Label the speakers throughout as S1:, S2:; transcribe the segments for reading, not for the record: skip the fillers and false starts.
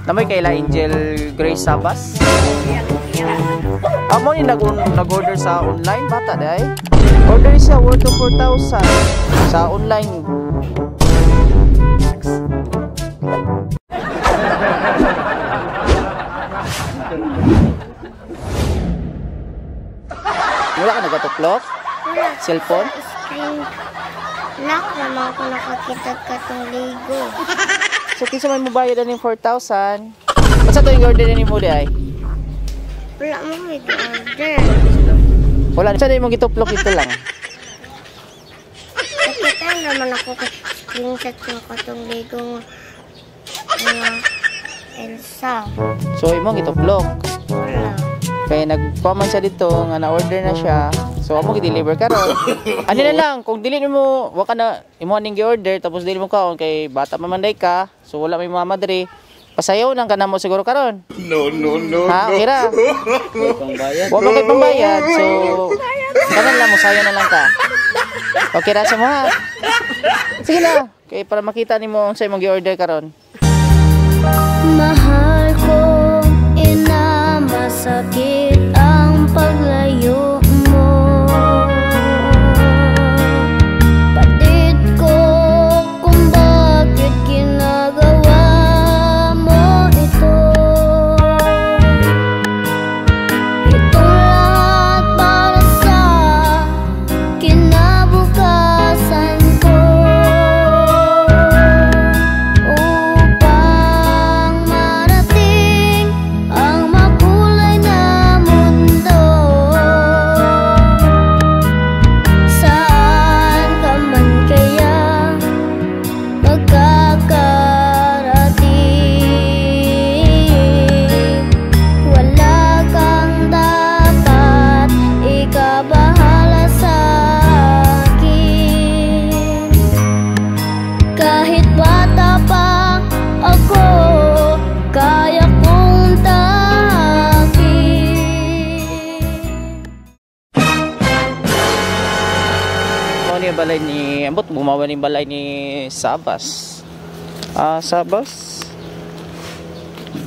S1: Namoy kayla Angel Grace Sabas. Amo ni nag-order sa online bata day. Order siya worth of 4,000 sa online. Wala ka nagatuklok?
S2: Wala.
S1: Cellphone?
S2: Screen lock naman ako nakakita ka tong Lego.
S1: So kinsa may mobayad ani 4,000? Unsa to yung order ni mo day?
S2: Wala mo mag-order.
S1: Wala sa mo gituplok ito lang.
S2: Nakita naman ako kay screenshot ng katong Lego nga Elsa.
S1: So imo gituplok.
S2: Wala.
S1: Kaya nagpaman siya dito nga na-order na siya. So amo gi-deliver karon. Ano na lang kung dili mo wa ka na imo aning gi-order tapos dili mo kaon kay bata mamanday ka. So wala may mama diri. Pasayaw nang kana mo siguro karon.
S3: No.
S1: Ha, okay ra.
S3: Pangbayad.
S1: Wa man kay pambayad. So kanan lang mo sayo na lang ka. Okay ra sa mo ha. Sige na. Kay para makita nimo unsa imong gi-order karon.
S2: Mahal ko, ina, masakit ang paglayo mo. Patid ko kung bakit ginagawa mo ito. Ito lahat para sa kinabukasan ko. Upang marating ang makulay na mundo. Saan ka man kaya magkakarating, wala kang dapat ikabahala sa akin. Kahit bata pa ako, kaya kong tahakin.
S1: Mo ni balay ni ambot bumawa ni balay ni Sabas. Sabas.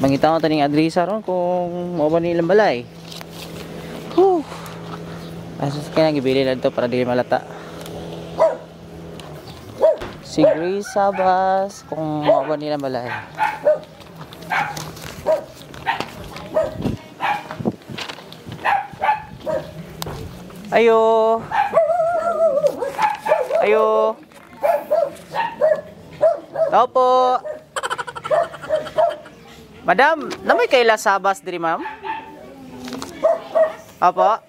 S1: Mangita ko taning adresa ron kung mo ba nilang balay. Kaya gibili lang to para dili malata. Si Grace Sabas kung mo ba nilang balay. Ayo. Ayo. Tao po. Madam, namay kayla Sabas diri ma'am? Apo.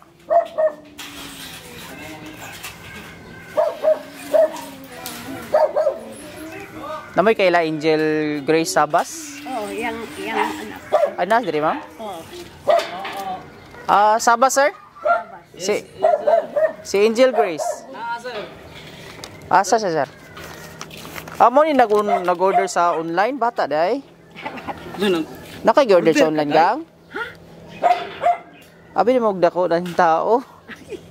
S1: Namay kayla Angel Grace Sabas?
S4: Oh, yang anak.
S1: Anak diri ma'am?
S4: Oh,
S1: Sabas sir? Si Angel Grace. Asa siya sir? Amo ni nag-order sa online bata day. Naka-order sa online gang? Abi ni magdako ng tao.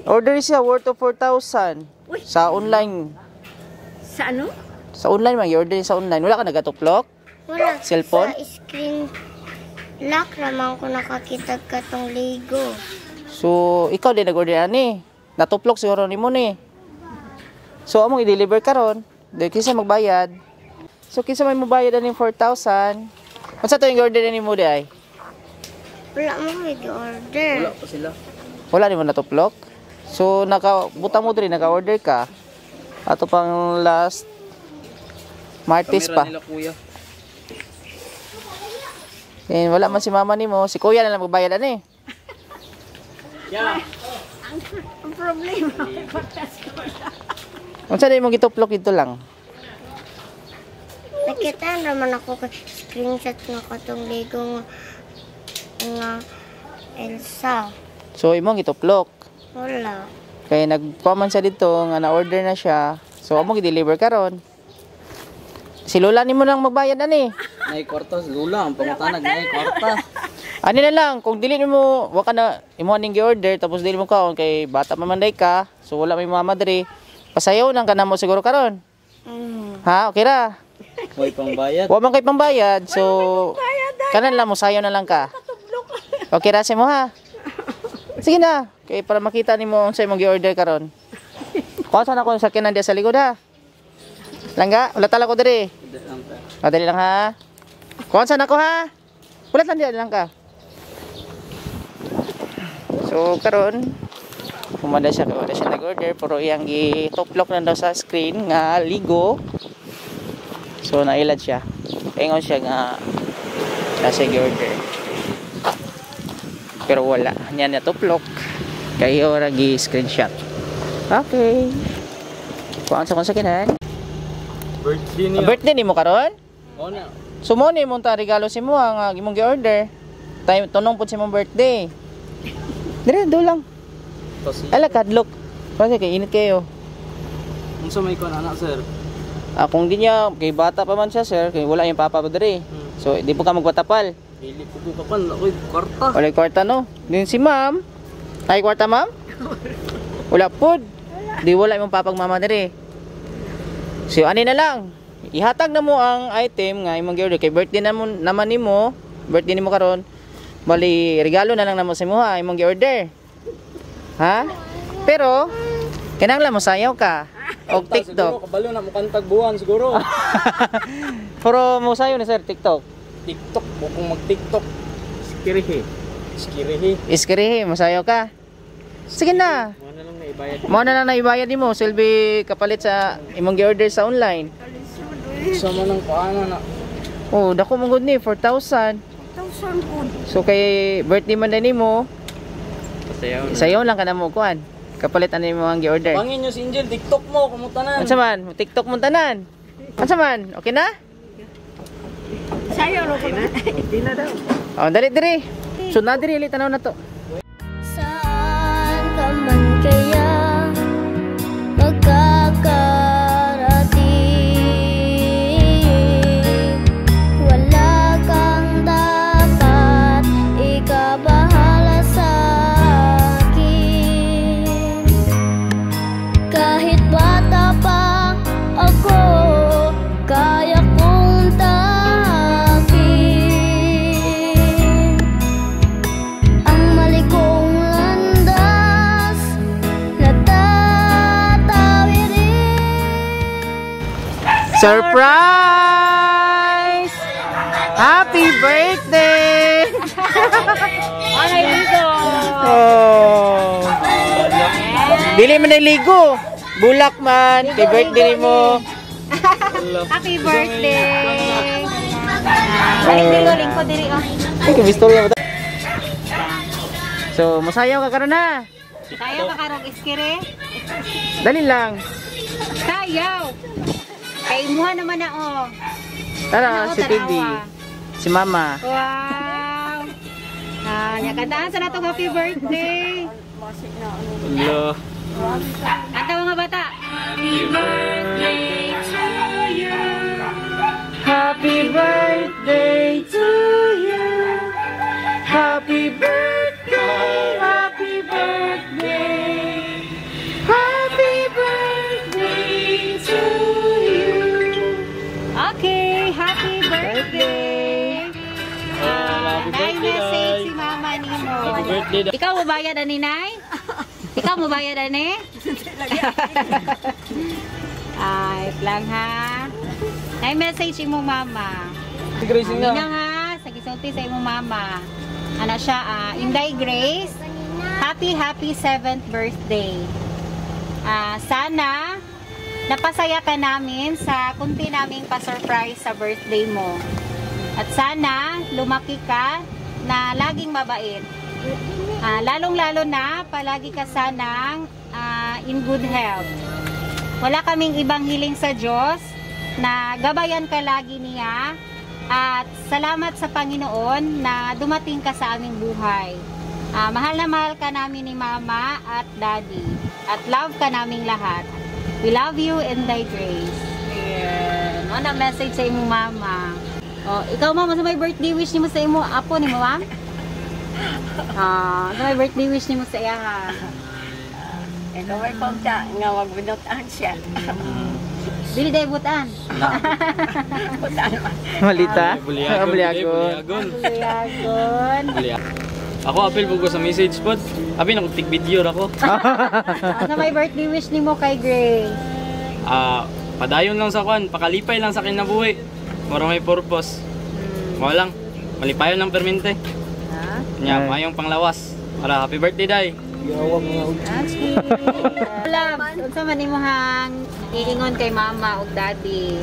S1: Order siya worth of 4,000 sa online.
S4: sa ano?
S1: Sa online man, i-order sa online. Wala ka nagatuklok?
S2: Wala.
S1: Cellphone?
S2: Sa screen lock naman ko nakakita ka tong Lego.
S1: So, ikaw din nag-order ani. Natuplok siguro ni mo ni. So, among i-deliver karon. Dahil kinsa magbayad. So, kinsa may mobayad ani 4,000. Unsa to yung order ni mo di ay?
S2: Wala mo mag-order.
S3: pa sila.
S1: Wala ni mo natuplok. So, buta mo diri naka-order ka. Ato pang last Martes pa.
S3: Nila kuya.
S1: Wala man si mama nimo, si kuya na lang magbayad ani.
S4: Ang problema, pagtas ko na.
S1: Unsa din mo gituplok ito lang?
S2: Nakita naman ako kay screenshot ng katong Lego nga Elsa.
S1: So, imong gituplok.
S2: Wala.
S1: Kaya nagpaman siya dito nga na-order na siya. So, among i-deliver karon. Si Lola nimo lang magbayad ani.
S3: Nay kwarta lula ang pangutanag nay kwarta.
S1: Ano na lang, kung dili mo, wa ka na, imo aning gi-order, tapos dili mo kaon kay bata mamanday ka, so wala may mama diri. Pasayaw nang ka na mo siguro karon. Ha, okay ra.
S3: May pangbayad.
S1: Wa man kay pambayad. So kanan lang mo sayo na lang ka. Okay ra mo ha. Sige na. Kay para makita nimo unsay mong gi-order karon. Kuha sana ko sa sakyanan diya sa likod ha. Langga, wala tala ko diri. Madali lang ha. Kuha sana ko ha. Wala lang diya lang ka. So karon kumanda siya kay wala siya nag-order pero iyang gi-top lock na daw sa screen nga ligo. So nailad siya. Ingon siya nga nasa gi-order. Pero wala. Nya na top lock. Kayo ra gi-screenshot. Okay. Kuan sa konsakinan?
S3: Birthday niya.
S1: Birthday nimo karon?
S3: Oo na.
S1: So mo ni mong ta regalo si mo nga imong gi-order. Time tunong pud si mong birthday. Dire do lang.
S3: Kasi,
S1: Ala kadlok. Kasi kay init kayo.
S3: unsa may kon anak sir?
S1: Kung di niya kay bata pa man siya sir, kay wala yung papa pa diri. So di po ka magpatapal.
S3: Pili ko ka pan, ako'y kwarta.
S1: Wala yung kwarta no. Din si ma'am. Ay kwarta ma'am? Wala pud. Di wala yung papag mama diri. So ani na lang. Ihatag na mo ang item nga imong gi-order kay birthday naman nimo. Birthday nimo karon. Bali regalo na lang namo sa imo ha imong gi-order. Ha? Pero kinahanglan mo sayaw ka og
S3: Siguro,
S1: TikTok.
S3: kabalo na mo kantag buwan siguro.
S1: Pero mo sayaw ni sir TikTok.
S3: TikTok, kung mag-TikTok. Skirihi. Skirihi.
S1: Iskrihi, masayaw ka. Sige na.
S3: Mga na lang na ibayad.
S1: Mo na lang naibayad nimo silbi kapalit sa imong gi-order sa online.
S3: Sama ng paano na.
S1: Oh, dako mong good ni 4,000.
S4: 1,000 po.
S1: So kay birthday man din nimo,
S3: Pasayaw na.
S1: sayaw lang ka na mo kuan. Kapalit ano mo ang gi-order.
S3: Pangin nyo si Angel, TikTok mo, kumutanan.
S1: Unsa man? TikTok mo tanan. Unsa man? Okay na?
S4: Sayo ro ko na. Hindi na daw.
S1: Oh, dali diri. So na diri ulit tanaw na to.
S2: Saan ka man kaya magkakarating? Wala kang dapat ikabahala sa akin. Kahit bata pa ako, kaya kong takin ang mali kong landas na tatawirin.
S1: Surprise! Happy birthday!
S4: Ay, ligo.
S1: Oh. Dili man naligo. Bulak man, kay birthday mo.
S4: Happy birthday. Ay, ligo, lingko diri oh.
S1: Ay, kabistorya mo ta. So, masayaw ka karon na.
S4: Sayo ka karong iskire.
S1: Dali lang.
S4: Sayaw. Kay imuha naman na oh.
S1: Tara, si
S4: Tanawa.
S1: TV. Si Mama.
S4: Wow. Kantaan sa natong happy birthday.
S3: Hello.
S4: Kanta mga bata.
S1: Happy birthday to you. Happy birthday to you. Happy birthday. Happy birthday. Happy birthday to you.
S4: Okay, happy birthday. Nay message si mama ni mo.
S3: Happy birthday daw.
S4: Ikaw mo bayad ani Nay? Ikaw mo bayad ani? Ay, lang ha. Nay message si mo mama.
S3: Si Grace
S4: Hindi
S3: nga.
S4: na ha, sa gisulti sa imong mama. Ano siya, Inday Grace, happy 7th birthday. Sana napasaya ka namin sa kunti naming pa-surprise sa birthday mo. At sana lumaki ka na laging mabait. Lalong-lalo na palagi ka sanang in good health. Wala kaming ibang hiling sa Diyos na gabayan ka lagi niya. At salamat sa Panginoon na dumating ka sa aming buhay. Mahal na mahal ka namin ni Mama at Daddy. At love ka naming lahat. We love you and thy grace. Ayan. Ano message sa imong Mama? Oh, ikaw Mama, sa may birthday wish nimo sa imo apo ni mo, Ma'am? Sa may birthday wish nimo sa iya ha.
S5: Ito may pagka nga magbinutan siya.
S4: Dili day butan.
S1: Malita?
S3: Buliagon.
S1: Buliagon.
S4: Buliagon.
S3: Ako apil po ko sa message pod. Abi na tig video ra ko.
S4: Ano may birthday wish nimo kay Gray?
S3: Padayon lang sa kwan, pakalipay lang sa kinabuhi. Mura may purpose. Mo lang. Malipayon ng permente.
S4: Ha?
S3: Nya,
S1: Ay.
S3: mayong panglawas. Para happy birthday day.
S4: Happy. Love, unsa man imong iingon kay mama ug daddy?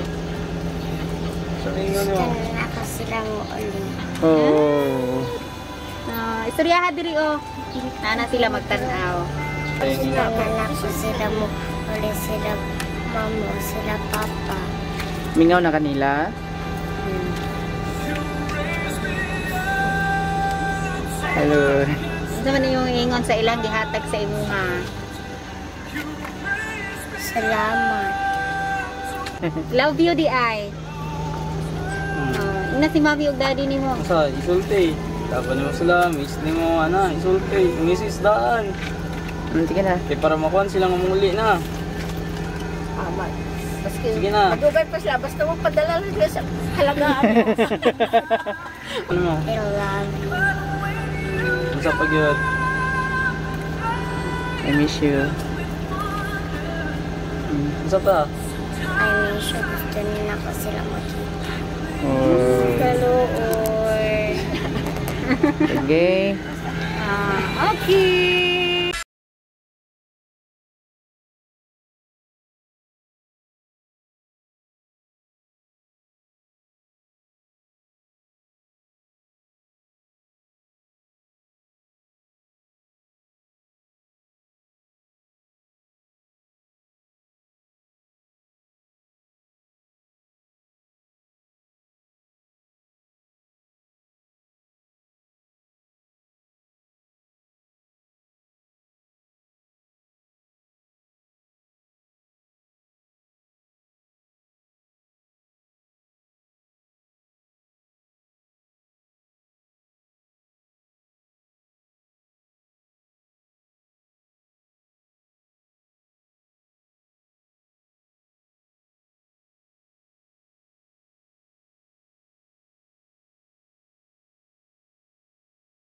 S2: Gusto na ko sila mo ulit.
S1: Oh.
S4: Istoryahan diri o. Nana sila magtan-aw.
S2: Nagala ko sila mo ulit sila mama, sila papa.
S1: Mingaw na kanila. Hello.
S4: Unsa man imong iingon sa ilang gihatag sa imuha?
S2: Salamat.
S4: Love you di ay. Ina si mami ug daddy nimo.
S3: Sa isulti. Tapos mo sila, miss ni mo isulti. Misis daan.
S1: Sige na.
S3: Kaya para makuha silang umuli na. Sige na.
S2: Madugay pa sila, basta magpadala lang sila sa halagaan mo.
S3: Ano mo?
S2: I love you.
S3: Sa pagyod.
S1: I miss you.
S3: Sa pa?
S2: I miss you. Gusto nila ko sila makita.
S1: Oh.
S2: Galuoy.
S1: Sige.
S4: Okay.